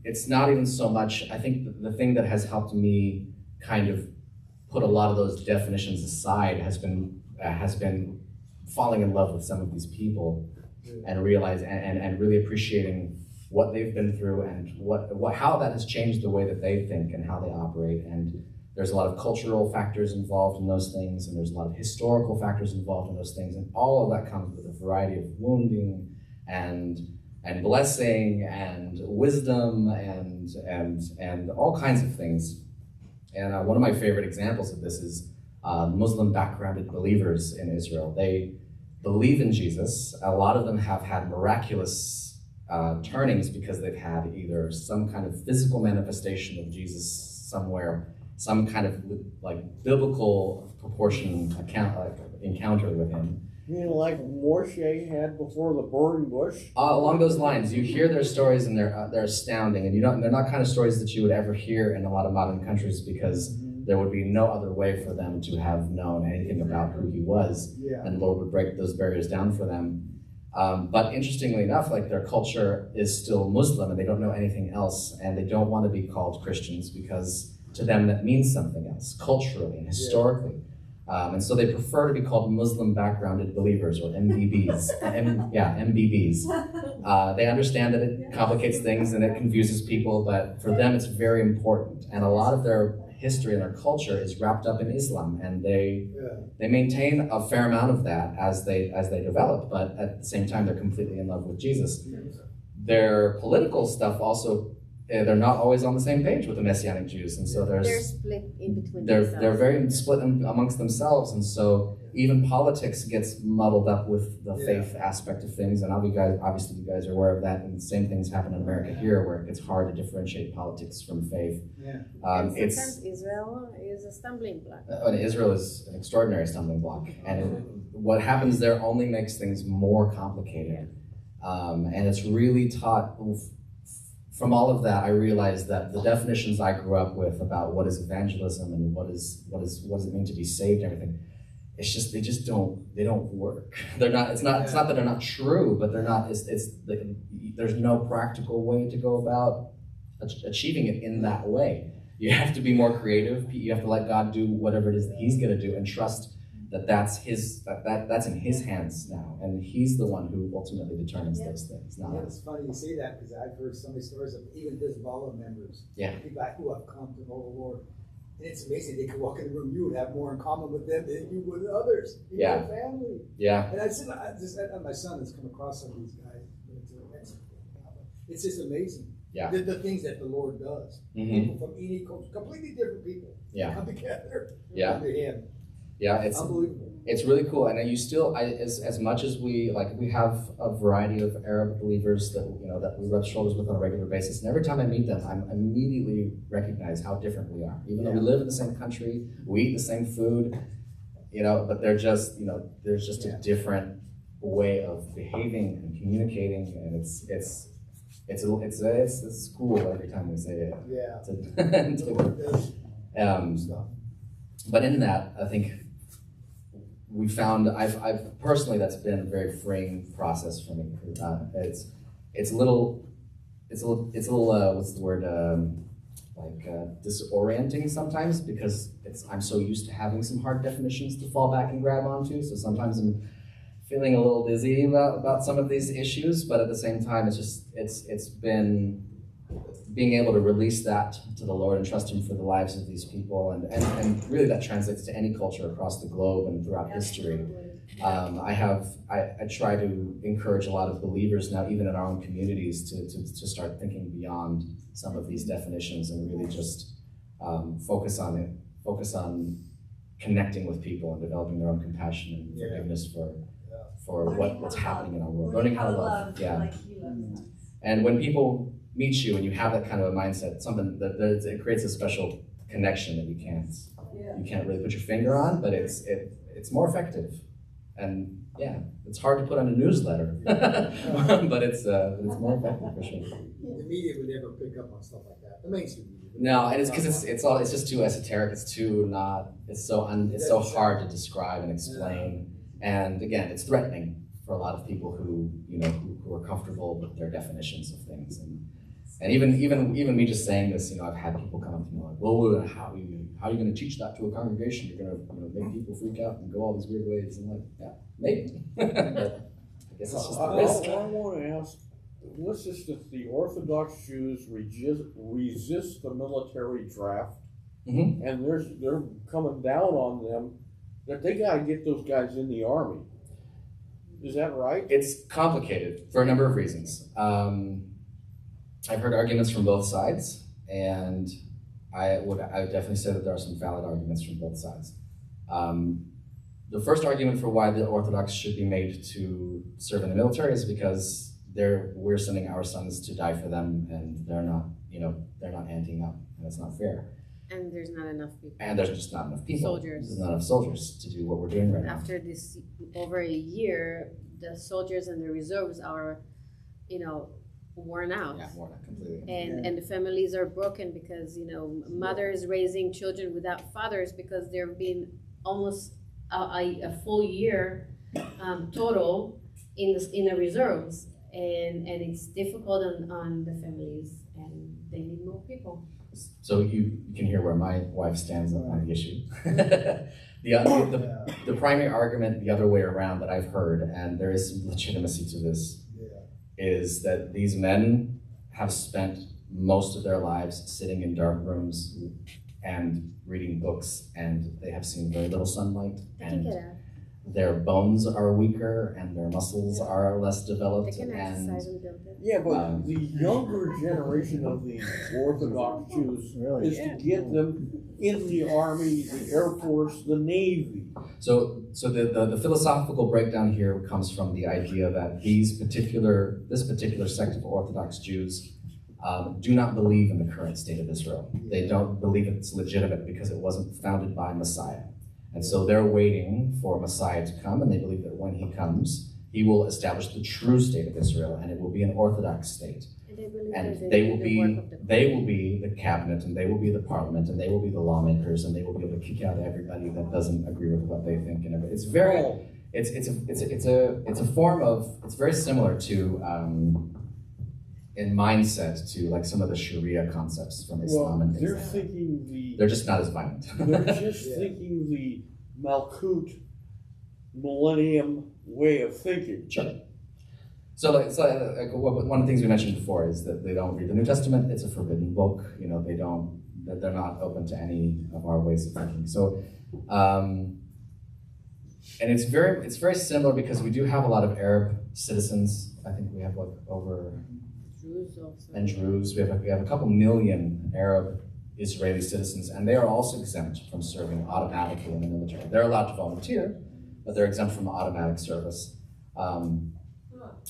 it's not even so much, I think the thing that has helped me kind of put a lot of those definitions aside has been falling in love with some of these people and realize and really appreciating what they've been through and how that has changed the way that they think and how they operate. And there's a lot of cultural factors involved in those things, and there's a lot of historical factors involved in those things, and all of that comes with a variety of wounding and blessing and wisdom and all kinds of things. And one of my favorite examples of this is Muslim backgrounded believers in Israel. They believe in Jesus. A lot of them have had miraculous turnings because they've had either some kind of physical manifestation of Jesus somewhere, some kind of biblical proportion encounter with him. You mean like Moshe had before the burning bush? Along those lines, you hear their stories and they're astounding, and they're not kind of stories that you would ever hear in a lot of modern countries because there would be no other way for them to have known anything about who he was, and the Lord would break those barriers down for them. But interestingly enough, their culture is still Muslim and they don't know anything else, and they don't want to be called Christians because to them that means something else, culturally and historically. And so they prefer to be called Muslim backgrounded believers, or MBBs. MBBs. They understand that it complicates things and it confuses people, but for them it's very important. And a lot of their history and their culture is wrapped up in Islam, and they maintain a fair amount of that as they develop, but at the same time they're completely in love with Jesus. Their political stuff also, they're not always on the same page with the Messianic Jews, and so they're split in between. They're very split amongst themselves, and so even politics gets muddled up with the faith aspect of things. And obviously you guys are aware of that, and the same things happen in America here, where it's hard to differentiate politics from faith. Sometimes Israel is a stumbling block. Israel is an extraordinary stumbling block, and what happens there only makes things more complicated. And it's really taught. From all of that, I realized that the definitions I grew up with about what is evangelism and what does it mean to be saved and everything, it's just they don't work. They're not. It's not that they're not true, but they're not. There's no practical way to go about achieving it in that way. You have to be more creative. You have to let God do whatever it is that He's going to do, and trust that that's in His hands now, and He's the one who ultimately determines those things. Not It's funny you say that, because I've heard so many stories of even Hezbollah members, people who have come to know the Lord. And it's amazing, they could walk in the room, you would have more in common with them than you would with others, your family. And I just my son has come across some of these guys. It's just amazing. The things that the Lord does. People from any culture, completely different people, come together under Him. It's unbelievable. It's really cool, and you still, as much as we have a variety of Arab believers that we rub shoulders with on a regular basis, and every time I meet them, I immediately recognize how different we are. Even though we live in the same country, we eat the same food, but they're just, there's just a different way of behaving and communicating, and it's cool every time we say it. But in that, I think we found I've personally, that's been a very freeing process for me. It's a little what's the word, disorienting sometimes, because I'm so used to having some hard definitions to fall back and grab onto. So sometimes I'm feeling a little dizzy about some of these issues, but at the same time, it's been being able to release that to the Lord and trust Him for the lives of these people, and really that translates to any culture across the globe and throughout history. I try to encourage a lot of believers now, even in our own communities, to start thinking beyond some of these definitions and really just focus on connecting with people and developing their own compassion and forgiveness for what's happening in our world. Learning how to love. And when people meet you and you have that kind of a mindset, something that it creates a special connection that you can't really put your finger on, but it's more effective. And it's hard to put on a newsletter, but it's more effective for sure. The media would never pick up on stuff like that. The mainstream media. No, and it's because it's just too esoteric. It's so hard to describe and explain. And again, it's threatening for a lot of people who are comfortable with their definitions of things. And even me just saying this, I've had people come up to me like, well, how are you going to teach that to a congregation? You're going to make people freak out and go all these weird ways. And I'm like, maybe. But I guess it's just the risk. I want to ask, what's this that the Orthodox Jews resist the military draft, and they're coming down on them that they got to get those guys in the army. Is that right? It's complicated for a number of reasons. I've heard arguments from both sides, and I would definitely say that there are some valid arguments from both sides. The first argument for why the Orthodox should be made to serve in the military is because we're sending our sons to die for them, and they're not anting up, and it's not fair. And there's not enough people. And there's just not enough people. Soldiers. There's not enough soldiers to do what we're doing right now. After this, over a year, the soldiers and the reserves are, worn out. Yeah, worn out completely. And the families are broken because, mothers raising children without fathers because they're being almost a full year total in the reserves. And it's difficult on the families, and they need more people. So you can hear where my wife stands on the issue. The primary argument the other way around that I've heard, and there is some legitimacy to this, is that these men have spent most of their lives sitting in dark rooms and reading books, and they have seen very little sunlight, and their bones are weaker and their muscles are less developed. They can exercise and build it. Yeah, but the younger generation of the Orthodox Jews is to get them in the Army, the Air Force, the Navy. So the philosophical breakdown here comes from the idea that this particular sect of Orthodox Jews do not believe in the current state of Israel. They don't believe it's legitimate because it wasn't founded by Messiah. And so they're waiting for Messiah to come, and they believe that when he comes, he will establish the true state of Israel, and it will be an Orthodox state. And they will be the cabinet, and they will be the parliament, and they will be the lawmakers, and they will be able to kick out everybody that doesn't agree with what they think. And it's very, it's a form of, it's very similar to, in mindset, to like some of the Sharia concepts from Islam and things like that. They're just not as violent. They're just thinking the Malkut millennium way of thinking. Sure. So, one of the things we mentioned before is that they don't read the New Testament. It's a forbidden book. You know, they're not open to any of our ways of thinking. So, and it's very similar because we do have a lot of Arab citizens. I think we have like over Druze also. And Druze. We have a couple million Arab Israeli citizens, and they are also exempt from serving automatically in the military. They're allowed to volunteer, but they're exempt from automatic service.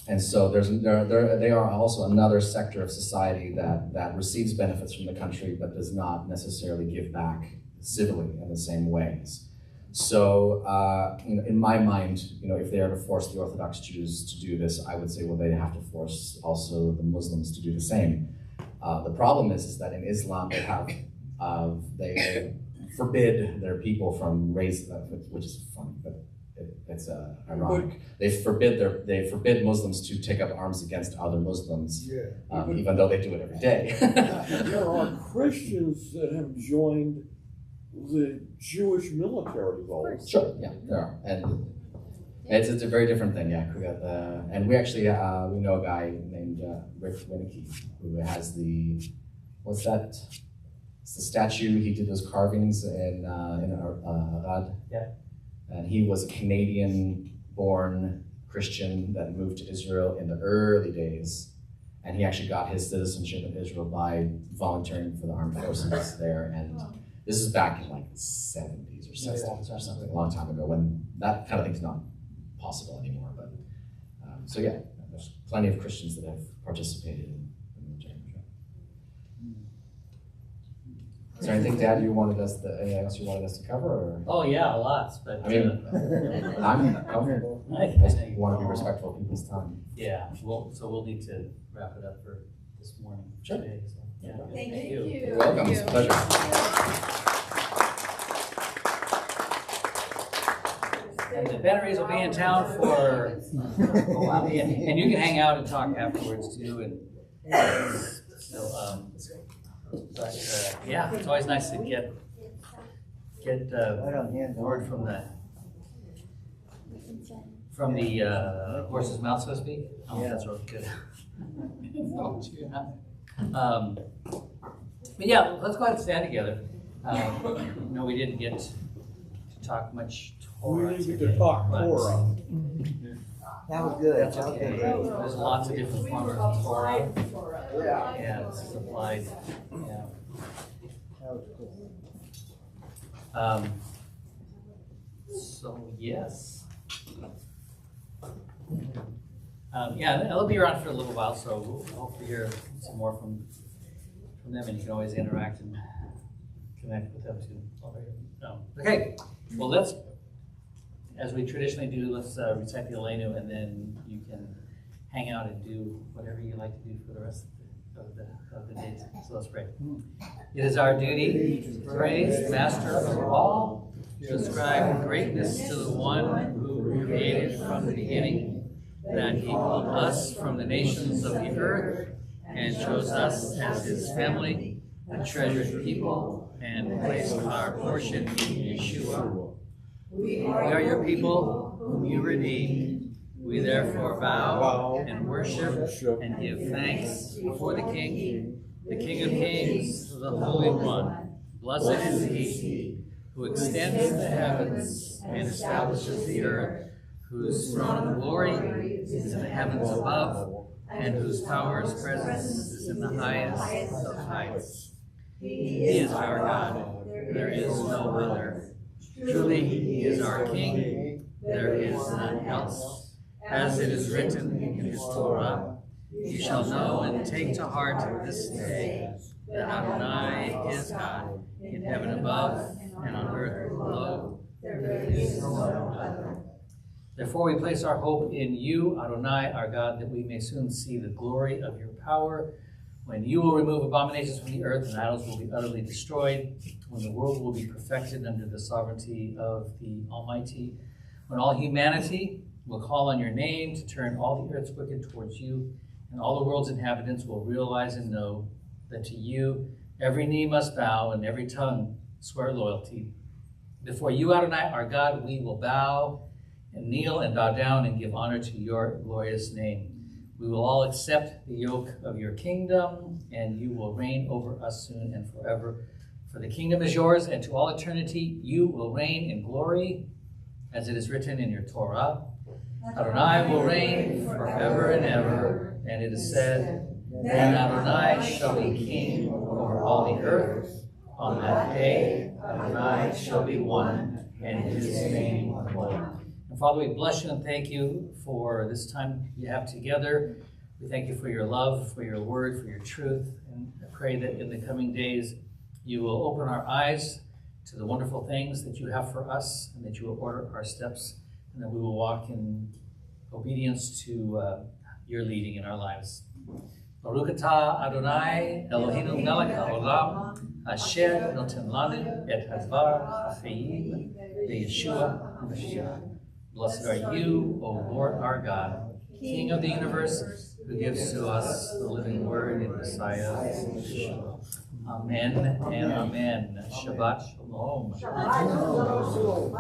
And so they are also another sector of society that receives benefits from the country, but does not necessarily give back civilly in the same ways. So, in my mind, if they are to force the Orthodox Jews to do this, I would say, well, they have to force also the Muslims to do the same. The problem is that in Islam they forbid their people from raising, which is funny, but it's ironic. They forbid Muslims to take up arms against other Muslims, even though they do it every day. There are Christians that have joined the Jewish military, though. Sure, yeah, there are, and it's a very different thing. Yeah, and we actually we know a guy named Rick Winnicky who has what's that? It's the statue. He did those carvings in Arad. Yeah. And he was a Canadian-born Christian that moved to Israel in the early days. And he actually got his citizenship in Israel by volunteering for the armed forces there. And this is back in like the 70s or 60s or something, a long time ago, when that kind of thing's not possible anymore. But so yeah, there's plenty of Christians that have participated in the military. Is there anything, Dad, anything else you wanted us to cover? Or? Oh yeah, lots. But I mean, I'm here. I just want to be respectful of people's time. Yeah. So we'll need to wrap it up for this morning. Sure. Today, so, yeah. Thank you. You're welcome. It's a pleasure. And the Ben Aries will be in town for a while, and you can hang out and talk afterwards too. And so, but yeah, it's always nice to get word from the horse's mouth, so to speak. Oh, yeah. That's really good. But yeah, let's go ahead and stand together. We didn't get to talk much Torah. We didn't get to talk Torah. That was good. That's okay. There's lots of different forms of Torah. Yeah, this is applied. Yeah. So yes. They'll be around for a little while, so we'll hopefully hear some more from them, and you can always interact and connect with them too. Okay, well let's, as we traditionally do, let's recite the Aleinu, and then you can hang out and do whatever you like to do for the rest of the day. So let's pray. It is our duty to praise, Master of all, to ascribe greatness to the one who created from the beginning, that he called us from the nations of the earth and chose us as his family, a treasured people, and placed our portion in Yeshua. We are your people, whom you redeemed. We therefore bow and worship and give thanks before the King of Kings, the Holy One. Blessed is he who extends the heavens and establishes the earth, whose throne of glory is in the heavens above, and whose power's presence is in the highest of heights. He is our God, there is no other. Truly, he is our King, there is none else. As it is written in his Torah, you shall know and take to heart this day that Adonai is God, in heaven above and on earth below. There is no other. Therefore we place our hope in you, Adonai, our God, that we may soon see the glory of your power. power, when you will remove abominations from the earth and idols will be utterly destroyed, when the world will be perfected under the sovereignty of the Almighty, when all humanity will call on your name to turn all the earth's wicked towards you, and all the world's inhabitants will realize and know that to you every knee must bow and every tongue swear loyalty. Before you, Adonai, our God, we will bow and kneel and bow down and give honor to your glorious name. We will all accept the yoke of your kingdom, and you will reign over us soon and forever. For the kingdom is yours, and to all eternity you will reign in glory, as it is written in your Torah. Adonai will reign forever and ever, and it is said, then Adonai shall be king over all the earth. On that day, Adonai shall be one, and his name one. And Father, we bless you and thank you for this time you have together. We thank you for your love, for your word, for your truth. And I pray that in the coming days, you will open our eyes to the wonderful things that you have for us, and that you will order our steps, and that we will walk in obedience to your leading in our lives. Baruch atah Adonai Eloheinu melech haolam asher noten lanu et hadvar ha'chaim beYeshua HaMashiach. Blessed are you, O Lord our God, King of the universe, who gives to us the living word in Messiah Yeshua. Amen and amen. Shabbat shalom. Shabbat shalom.